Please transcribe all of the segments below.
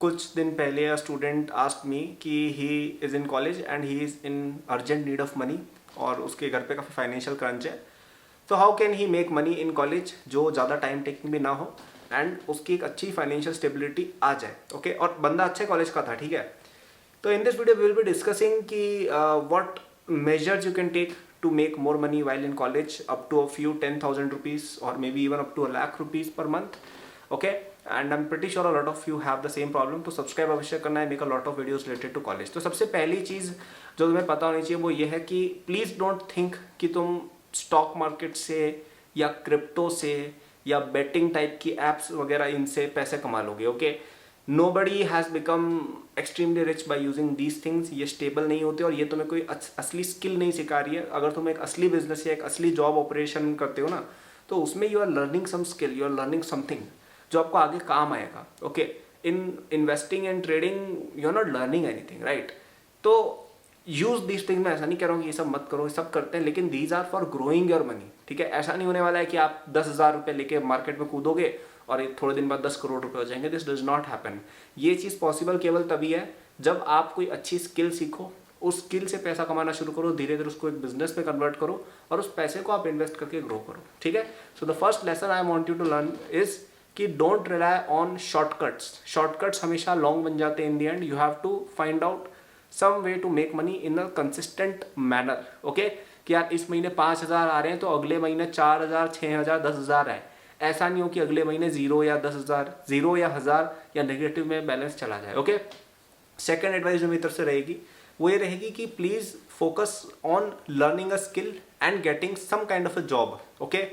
कुछ दिन पहले अ स्टूडेंट आस्क्ड मी कि he is in college and he is in urgent need of money और उसके घर पे काफ़ी फाइनेंशियल क्रंच है. तो how can he make money in college जो ज़्यादा टाइम टेकिंग भी ना हो एंड उसकी एक अच्छी फाइनेंशियल स्टेबिलिटी आ जाए. ओके, और बंदा अच्छे कॉलेज का था, ठीक है. तो in this video we will be discussing कि what measures you can take to make more money while in college up to a few 10,000 rupees or maybe even up to a lakh rupees per month. Okay, and I'm pretty sure a lot of you have the same problem. तो subscribe अवश्य करना है, make a lot of videos related to college. तो सबसे पहली चीज़ जो तुम्हें पता होनी चाहिए वो ये है कि प्लीज़ डोंट थिंक कि तुम स्टॉक मार्केट से या क्रिप्टो से या बेटिंग टाइप की एप्स वगैरह इनसे पैसे कमा लोगे. Okay, nobody has become extremely rich by using these things. ये स्टेबल नहीं होते और ये तुम्हें कोई असली स्किल नहीं सिखा रही है. अगर तुम एक असली बिजनेस या एक असली जॉब ऑपरेशन करते हो ना, तो उसमें you are learning some skill, you are learning something जो आपको आगे काम आएगा. Okay, in investing and trading you are not learning anything, right. तो यूज दीज थिंग. मैं ऐसा नहीं कह रहा हूँ कि ये सब मत करो, ये सब करते हैं, लेकिन these are for growing your money. ठीक है, ऐसा नहीं होने वाला है कि आप 10,000 रुपये लेके मार्केट में कूदोगे और थोड़े दिन बाद 10 करोड़ रुपए हो जाएंगे. This does not happen. ये चीज़ पॉसिबल केवल तभी है जब आप कोई अच्छी स्किल सीखो, उस स्किल से पैसा कमाना शुरू करो, धीरे धीरे उसको एक बिजनेस में कन्वर्ट करो और उस पैसे को आप इन्वेस्ट करके ग्रो करो. ठीक है. So the first lesson I want you to learn is कि don't rely on shortcuts. Shortcuts हमेशा लॉन्ग बन जाते हैं in the end. You have to find out some way to make money in a consistent manner. Okay, कि यार इस महीने 5,000 आ रहे हैं तो अगले महीने 4,000, 6,000, 10,000 आए. ऐसा नहीं हो कि अगले महीने 0 या 10,000, 0 या 1,000 या नेगेटिव में बैलेंस चला जाए. ओके, सेकंड एडवाइस जो मेरी तरफ से रहेगी वो ये रहेगी कि please focus on learning a skill and getting some kind of a job. Okay,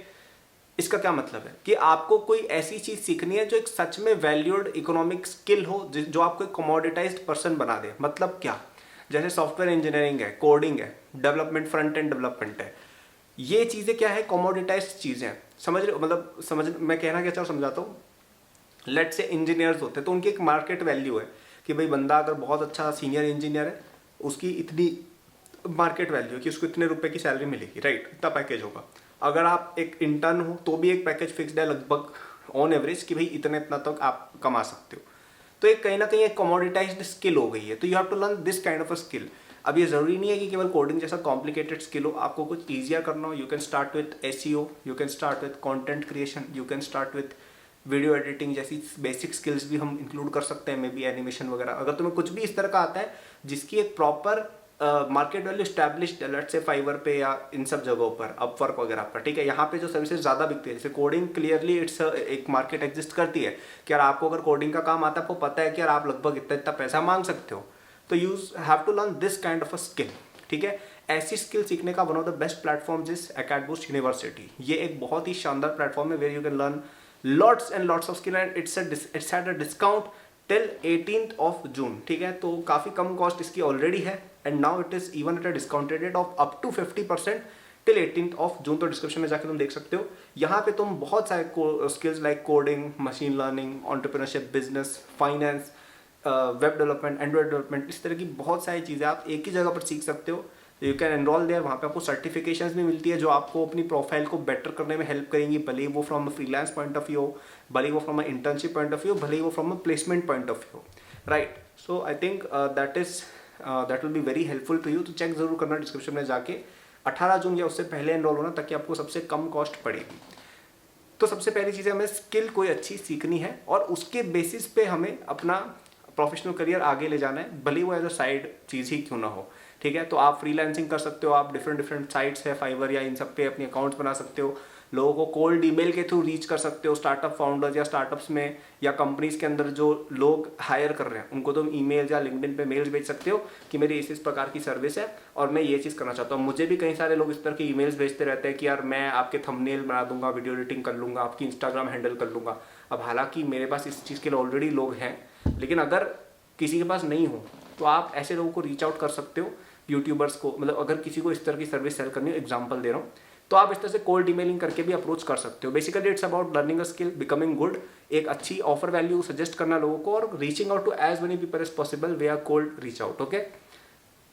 इसका क्या मतलब है कि आपको कोई ऐसी चीज सीखनी है जो एक सच में वैल्यूड इकोनॉमिक स्किल हो, जो आपको एक कमोडिटाइज्ड पर्सन बना दे. मतलब क्या, जैसे सॉफ्टवेयर इंजीनियरिंग है, कोडिंग है, डेवलपमेंट, फ्रंट एंड डेवलपमेंट है. ये चीज़ें क्या है, कमोडिटाइज्ड चीज़ें. समझ रहे हो, मतलब समझ, मैं कहना क्या चाहूँ समझाता हूँ. लेट से इंजीनियर्स होते हैं तो उनकी एक मार्केट वैल्यू है कि भाई बंदा अगर बहुत अच्छा सीनियर इंजीनियर है, उसकी इतनी मार्केट वैल्यू है कि उसको इतने रुपए की सैलरी मिलेगी, राइट, इतना पैकेज होगा. अगर आप एक इंटर्न हो तो भी एक पैकेज फिक्स्ड है लगभग ऑन एवरेज कि भाई इतने इतना तक आप कमा सकते हो. तो एक कहीं ना कहीं एक कमोडिटाइज्ड स्किल हो गई है. तो you have to learn this kind of a skill. अब ये जरूरी नहीं है कि केवल कोडिंग जैसा कॉम्प्लिकेटेड स्किल हो, आपको कुछ ईजियर करना हो. You can start with SEO, you can start with content creation, you can start with video editing जैसी बेसिक स्किल्स भी हम इंक्लूड कर सकते हैं, मे बी एनिमेशन वगैरह. अगर तुम्हें कुछ भी इस तरह का आता है जिसकी एक प्रॉपर मार्केट वैल्यू स्टैब्लिश्ड है, लेट्स से फाइवर पे या इन सब जगहों पर, अपवर्क वगैरह पर, ठीक है, यहाँ पे जो सर्विसेज ज़्यादा बिकती है, जैसे कोडिंग, क्लियरली इट्स एक मार्केट एग्जिस्ट करती है कि यार आपको अगर कोडिंग का काम आता है, आपको पता है कि यार आप लगभग इतना इतना पैसा मांग सकते हो. तो you have to learn this kind of a skill. ठीक है, ऐसी स्किल सीखने का one of the best platforms is Acadboost university. ये एक बहुत ही शानदार प्लेटफॉर्म है where you can learn lots and lots of skill and it's at a discount till 18th of June. ठीक है, तो काफ़ी कम कॉस्ट इसकी ऑलरेडी है and now it is even at a discounted rate of up to 50% till 18th of June. तो description में जाकर तुम देख सकते हो. यहाँ पे तुम बहुत सारे skills like coding, machine learning, entrepreneurship, business, finance, web development, Android development, इस तरह की बहुत सारी चीज़ें आप एक ही जगह पर सीख सकते हो. You can enrol there. वहाँ पे आपको सर्टिफिकेशंस भी मिलती है जो आपको अपनी प्रोफाइल को बेटर करने में हेल्प करेंगी, भले ही वो from a freelance point of view, भले ही वो from a internship point of view, भले ही वो from a placement point of view, right. So I think that will be very helpful to you. तो चेक जरूर करना डिस्क्रिप्शन में जाके. 18 जून या उससे पहले एनरोल होना ताकि आपको सबसे कम कॉस्ट पड़ेगी. तो सबसे पहली चीज़ है, हमें स्किल कोई अच्छी सीखनी है और उसके बेसिस पे हमें अपना प्रोफेशनल करियर आगे ले जाना है, भले वो एज अ साइड चीज़ ही क्यों ना हो. ठीक है, तो आप फ्रीलांसिंग कर सकते हो, आप डिफरेंट साइट्स है, फाइवर या इन सब पे अपने अकाउंट्स बना सकते हो, लोगों को कोल्ड ईमेल के थ्रू रीच कर सकते हो. स्टार्टअप फाउंडर्स या स्टार्टअप्स में या कंपनीज के अंदर जो लोग हायर कर रहे हैं उनको तुम ईमेल या लिंक्डइन पे मेल्स भेज सकते हो कि मेरी इस प्रकार की सर्विस है और मैं ये चीज़ करना चाहता हूँ. मुझे भी कई सारे लोग इस तरह की ईमेल्स भेजते रहते हैं कि यार मैं आपके थंबनेल बना दूंगा, वीडियो एडिटिंग कर लूँगा, आपकी इंस्टाग्राम हैंडल कर लूँगा. अब हालांकि मेरे पास इस चीज़ के लिए ऑलरेडी लोग हैं, लेकिन अगर किसी के पास नहीं हो तो आप ऐसे लोगों को रीच आउट कर सकते हो, यूट्यूबर्स को. मतलब अगर किसी को इस तरह की सर्विस सेल करनी हो, एग्जांपल दे रहा हूँ, तो आप इस तरह से कोल्ड ईमेलिंग करके भी अप्रोच कर सकते हो. Basically it's about learning a skill, becoming good, एक अच्छी ऑफर वैल्यू सजेस्ट करना लोगों को और reaching out to as many people as possible we are cold reach out. Okay,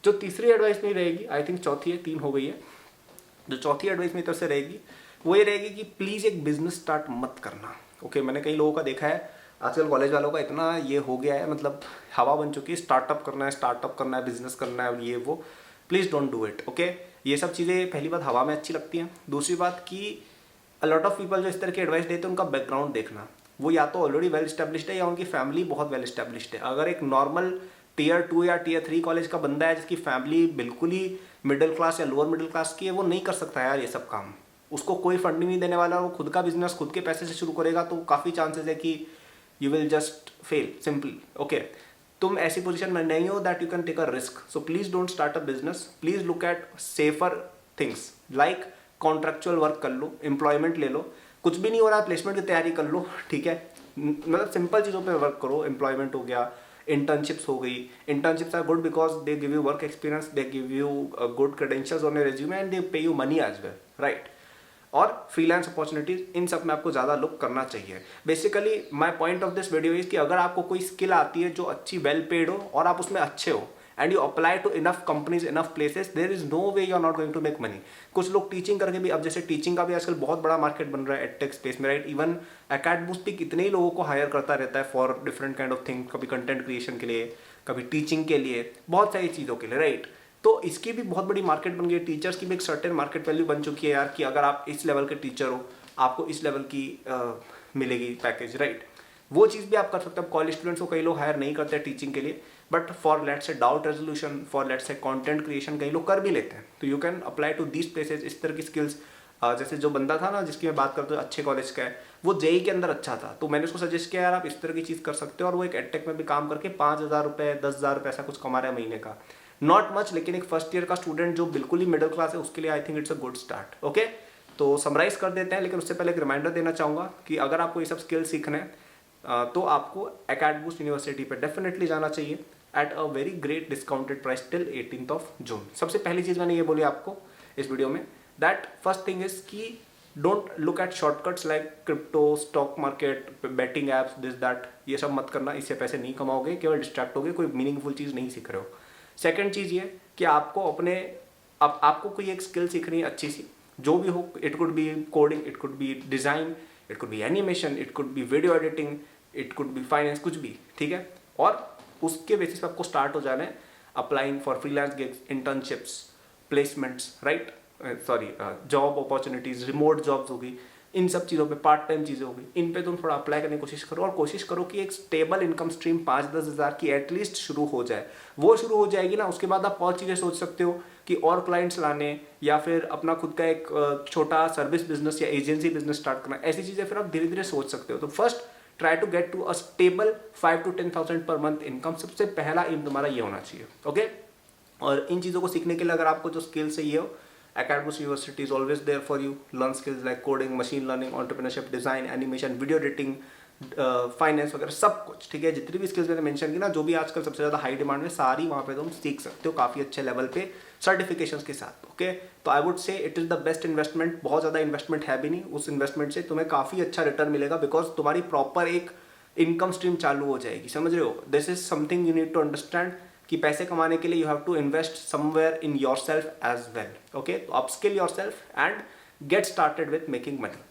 जो तीसरी एडवाइस नहीं रहेगी, आई थिंक चौथी है, 3 हो गई है. जो चौथी एडवाइस मेरी तरफ से रहेगी वो ये रहेगी कि प्लीज़ एक बिजनेस स्टार्ट मत करना. ओके, मैंने कई लोगों का देखा है आजकल कॉलेज वालों का इतना ये हो गया है, मतलब हवा बन चुकी है, स्टार्टअप करना है, बिजनेस करना है, ये वो। Please don't do it, okay. ये सब चीज़ें पहली बात हवा में अच्छी लगती हैं। दूसरी बात कि अ लॉट ऑफ पीपल जो इस तरह की एडवाइस देते हैं उनका बैकग्राउंड देखना, वो या तो ऑलरेडी वेल स्टैब्लिश्ड है या उनकी फैमिली बहुत वेल स्टैब्लिश्ड है। अगर एक नॉर्मल टियर 2 या टियर 3 कॉलेज का बंदा है जिसकी फैमिली बिल्कुल ही मिडिल क्लास या लोअर मिडिल क्लास की है, वो नहीं कर सकता यार ये सब काम। उसको कोई फंडिंग नहीं देने वाला, वो खुद का बिजनेस खुद के पैसे से शुरू करेगा, तो काफ़ी चांसेस है कि you will just fail simply, okay. तुम ऐसी पोजीशन में नहीं हो that you can take a risk, so please don't start a business. Please look at safer things like contractual work कर लो, एम्प्लॉयमेंट ले लो, कुछ भी नहीं हो रहा है प्लेसमेंट की तैयारी कर लो, ठीक है। मतलब सिंपल चीज़ों पे वर्क करो, एम्प्लॉयमेंट हो गया, इंटर्नशिप्स हो गई। Internships are good because they give you work experience, they give you good credentials on your resume and they pay you money as well, right. और फ्रीलांस अपॉर्चुनिटीज, इन सब में आपको ज़्यादा लुक करना चाहिए। Basically my point of this video is कि अगर आपको कोई स्किल आती है जो अच्छी वेल पेड हो और आप उसमें अच्छे हो and you apply to enough companies, enough places, there is no way you are not going to make money. कुछ लोग टीचिंग करके भी, अब जैसे टीचिंग का भी आजकल बहुत बड़ा मार्केट बन रहा है एडटेक स्पेस में, राइट। इवन एकेडबूस्ट भी कितने ही लोगों को हायर करता रहता है for different kind of thing, कभी कंटेंट क्रिएशन के लिए, कभी टीचिंग के लिए, बहुत सारी चीज़ों के लिए, राइट। तो इसकी भी बहुत बड़ी मार्केट बन गई है। टीचर्स की भी एक सर्टेन मार्केट वैल्यू बन चुकी है यार, कि अगर आप इस लेवल के टीचर हो आपको इस लेवल की मिलेगी पैकेज, राइट। वो चीज़ भी आप कर सकते हो। कॉलेज स्टूडेंट्स को कई लोग हायर नहीं करते टीचिंग के लिए, but for let's say doubt resolution, for let's say content creation कई लोग कर भी लेते हैं। तो you can apply to these places. इस तरह की स्किल्स, जैसे जो बंदा था ना जिसकी मैं बात करता हूँ अच्छे कॉलेज का है, वो जेई के अंदर अच्छा था, तो मैंने उसको सजेस्ट किया यार आप इस तरह की चीज़ कर सकते हो। और वो एक एडटेक में भी काम करके 5,000 रुपये 10,000 रुपये ऐसा कुछ कमा रहा है महीने का। नॉट मच, लेकिन एक फर्स्ट ईयर का स्टूडेंट जो बिल्कुल ही मिडिल क्लास है उसके लिए I think it's a good start, okay. तो समराइज कर देते हैं, लेकिन उससे पहले एक रिमाइंडर देना चाहूँगा कि अगर आपको ये सब स्किल सीखना है तो आपको एकेडबूस्ट यूनिवर्सिटी पे डेफिनेटली जाना चाहिए at a very great discounted price till 18 जून। सबसे पहली चीज़ मैंने ये बोली आपको इस वीडियो में, दैट फर्स्ट थिंग इज कि don't look at shortcuts like crypto, stock market, betting apps, this that, ये सब मत करना। इससे पैसे नहीं कमाओगे, केवल डिस्ट्रैक्ट होगे, कोई मीनिंगफुल चीज़ नहीं सीख रहे हो। सेकेंड चीज़ ये कि आपको आपको कोई एक स्किल सीखनी है अच्छी सी, जो भी हो। It could be coding, it could be design, it could be animation, it could be video editing, it could be finance, कुछ भी, ठीक है। और उसके बेसिस पे आपको स्टार्ट हो जाना है applying for freelance gigs, internships, placements, right, sorry job opportunities, remote jobs होगी, इन सब चीज़ों पे, पार्ट टाइम चीज़ें होगी, इन पे तुम थोड़ा अप्लाई करने की कोशिश करो। और कोशिश करो कि एक स्टेबल इनकम स्ट्रीम 5-10 हज़ार की एटलीस्ट शुरू हो जाए। वो शुरू हो जाएगी ना, उसके बाद आप और चीज़ें सोच सकते हो कि और क्लाइंट्स लाने या फिर अपना खुद का एक छोटा सर्विस बिजनेस या एजेंसी बिजनेस स्टार्ट करना, ऐसी चीज़ें फिर आप धीरे धीरे सोच सकते हो। तो first try to get to a stable 5 to 10,000 per month income. सबसे पहला एम तुम्हारा ये होना चाहिए, ओके। और इन चीज़ों को सीखने के लिए अगर आपको जो स्किल्स चाहिए हो, Academos University is always there for you. Learn skills like coding, machine learning, entrepreneurship, design, animation, video editing, finance वगैरह सब कुछ, ठीक है। जितनी भी स्किल्स मैंने मेंशन की ना, जो भी आजकल सबसे ज़्यादा हाई डिमांड में, सारी वहाँ पे तुम सीख सकते हो काफ़ी अच्छे लेवल पे सर्टिफिकेशंस के साथ, ओके। तो I would say it is the best investment. बहुत ज़्यादा इन्वेस्टमेंट है भी नहीं, उस इन्वेस्टमेंट से तुम्हें काफ़ी अच्छा रिटर्न मिलेगा, बिकॉज तुम्हारी प्रॉपर एक इनकम स्ट्रीम चालू हो जाएगी, समझ रहे हो। This is something you need to understand कि पैसे कमाने के लिए you have to invest somewhere in yourself as well, okay. तो upskill yourself and get started with making money.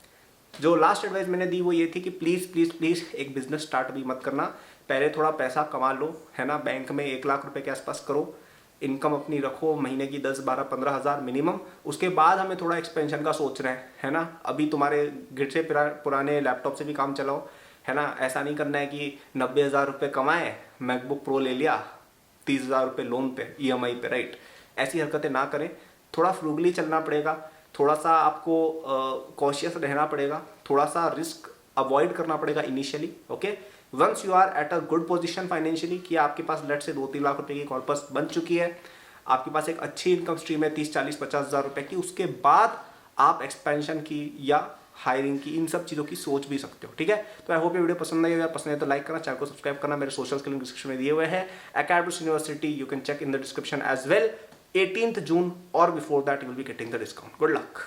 जो लास्ट एडवाइस मैंने दी वो ये थी कि प्लीज़ प्लीज़ प्लीज़ एक बिजनेस स्टार्ट भी मत करना, पहले थोड़ा पैसा कमा लो, है ना। बैंक में 1 लाख रुपए के आसपास करो, इनकम अपनी रखो महीने की 10, 12, 15 हज़ार मिनिमम। उसके बाद हमें थोड़ा एक्सपेंशन का सोच रहे हैं, है ना। अभी तुम्हारे घर से पुराने लैपटॉप से भी काम चलाओ, है ना। ऐसा नहीं करना है कि 90,000 रुपये कमाए, मैकबुक प्रो ले लिया 30,000 रुपये लोन पे, EMI पे, राइट। ऐसी हरकतें ना करें, थोड़ा फ्रूगली चलना पड़ेगा, थोड़ा सा आपको कॉशियस रहना पड़ेगा, थोड़ा सा रिस्क अवॉइड करना पड़ेगा initially, okay. Once you are at a good position financially, कि आपके पास लेट से 2-3 लाख रुपए की कॉर्पस बन चुकी है, आपके पास एक अच्छी इनकम स्ट्रीम है 30, 40, 50 हज़ार रुपये की, उसके बाद आप एक्सपेंशन की या हायरिंग की, इन सब चीज़ों की सोच भी सकते हो, ठीक है। तो आई होप ये वीडियो पसंद आई हो, पसंद है तो लाइक करना, चैनल को सब्सक्राइब करना। मेरे सोशल्स के लिंक डिस्क्रिप्शन में दिए हुए हैं। Academos University you can check in the description as well. 18th June or before that you will be getting the discount. Good luck.